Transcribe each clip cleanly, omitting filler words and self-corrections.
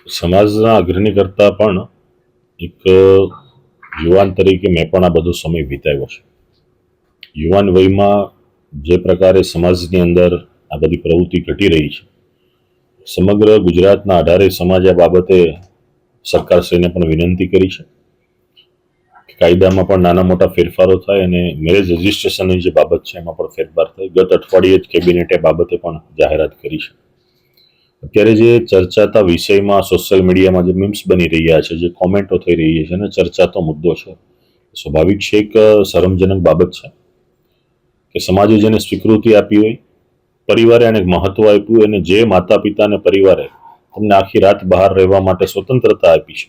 સમાજના અગ્રણી કરતાં પણ એક યુવાન તરીકે મેં પણ આ બધો સમય વિતાવ્યો છે. યુવાન વયમાં જે પ્રકારે સમાજની અંદર આ બધી પ્રવૃત્તિ ઘટી રહી છે, સમગ્ર ગુજરાતના 18 સમાજ આ બાબતે સરકારશ્રીને પણ વિનંતી કરી છે કે કાયદામાં પણ નાના મોટા ફેરફારો થાય અને મેરેજ રજિસ્ટ્રેશનની જે બાબત છે એમાં પણ ફેરફાર થાય. ગત અઠવાડિયે જ કેબિનેટે બાબતે પણ જાહેરાત કરી છે. અત્યારે જે ચર્ચાતા વિષયમાં સોશિયલ મીડિયામાં જે મીમ્સ બની રહ્યા છે, જે કોમેન્ટો થઈ રહી છે અને ચર્ચાતો મુદ્દો છે, સ્વાભાવિક છે, એક શરમજનક બાબત છે કે સમાજે જેને સ્વીકૃતિ આપી હોય, પરિવારે એને મહત્વ આપ્યું, અને જે માતા પિતા અને પરિવારે તમને આખી રાત બહાર રહેવા માટે સ્વતંત્રતા આપી છે,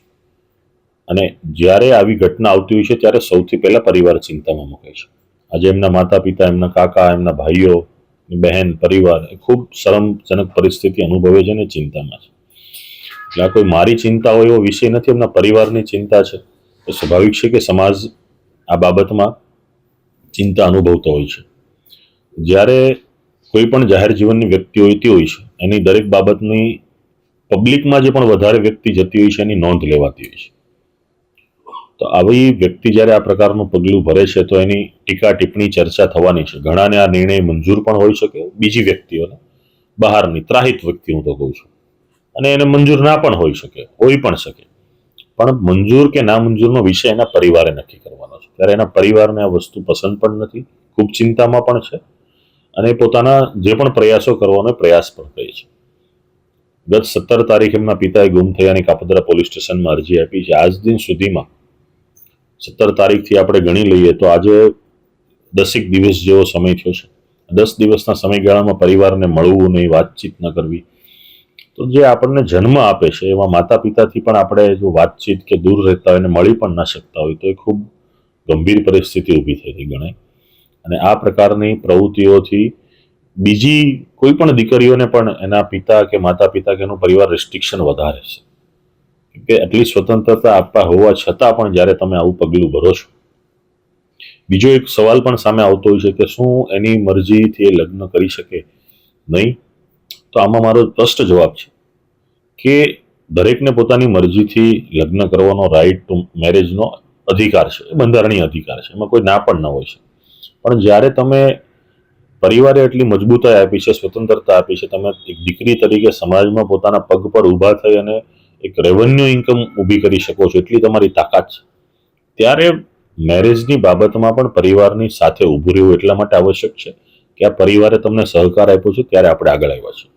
અને જ્યારે આવી ઘટના આવતી હોય છે ત્યારે સૌથી પહેલા પરિવાર ચિંતામાં મુકાય છે. આજે એમના માતા પિતા, એમના કાકા, એમના ભાઈઓ, બહેન, પરિવાર એ ખૂબ શરમજનક પરિસ્થિતિ અનુભવે છે અને ચિંતામાં છે. એટલે આ કોઈ મારી ચિંતા હોય એવો વિષય નથી, એમના પરિવારની ચિંતા છે. તો સ્વાભાવિક છે કે સમાજ આ બાબતમાં ચિંતા અનુભવતો હોય છે. જ્યારે કોઈ પણ જાહેર જીવનની વ્યક્તિ હોતી હોય છે, એની દરેક બાબતની પબ્લિકમાં જે પણ વધારે વ્યક્તિ જતી હોય છે એની નોંધ લેવાતી હોય છે. તો આવી વ્યક્તિ જ્યારે આ પ્રકારનું પગલું ભરે છે તો એની ટીકા ટિપ્પણી ચર્ચા થવાની છે. ઘણાને આ નિર્ણય મંજૂર પણ હોઈ શકે, બીજી વ્યક્તિઓને, બહારની ત્રાહિત વ્યક્તિ હું તો કહું છું, અને એને મંજૂર ના પણ હોઈ શકે, હોઈ પણ શકે. પણ મંજૂર કે ના મંજૂરનો વિષય એના પરિવારે નક્કી કરવાનો છે. ત્યારે એના પરિવારને આ વસ્તુ પસંદ પણ નથી, ખૂબ ચિંતામાં પણ છે, અને પોતાના જે પણ પ્રયાસો કરવાનો પ્રયાસ પણ કરે છે. ગત 17 તારીખે એમના પિતાએ ગુમ થયાની કાપોદ્રા પોલીસ સ્ટેશનમાં અરજી આપી છે. આજ દિન સુધીમાં 17 તારીખથી આપણે ગણી લઈએ તો આજે 10 દિવસ જેવો સમય થયો છે. 10 દિવસના સમયગાળામાં પરિવારને મળવું નહીં, વાતચીત ન કરવી, તો જે આપણને જન્મ આપે છે એવા માતા પિતાથી પણ આપણે જો વાતચીત કે દૂર રહેતા હોય અને મળી પણ ન શકતા હોય તો એ ખૂબ ગંભીર પરિસ્થિતિ ઊભી થતી ગણાય. અને આ પ્રકારની પ્રવૃત્તિઓથી બીજી કોઈ પણ દીકરીઓને પણ એના પિતા કે માતા પિતા કે એનું પરિવાર રિસ્ટ્રિક્શન વધારે છે. કે આટલી સ્વતંત્રતા આપવા હોવા છતાં પણ જ્યારે તમે આવું પગલું ભરો છો, બીજો એક સવાલ પણ સામે આવતો હોય છે કે શું એની મરજીથી એ લગ્ન કરી શકે નહીં? તો આમાં મારો સ્પષ્ટ જવાબ છે કે દરેકને પોતાની મરજીથી લગ્ન કરવાનો રાઇટ ટુ મેરેજનો અધિકાર છે, બંધારણીય અધિકાર છે, એમાં કોઈ ના પણ ન હોય છે. પણ જ્યારે તમે પરિવારે એટલી મજબૂતાઈ આપી છે, સ્વતંત્રતા આપી છે, તમે એક દીકરી તરીકે સમાજમાં પોતાના પગ પર ઊભા થઈ અને એક રેવન્યુ ઇન્કમ ઊભી કરી શકો છો, એટલી તમારી તાકાત છે, ત્યારે મેરેજની બાબતમાં પણ પરિવારની સાથે ઊભું રહેવું એટલા માટે આવશ્યક છે કે આ પરિવારે તમને સહકાર આપ્યો છે ત્યારે આપણે આગળ આવ્યા છીએ.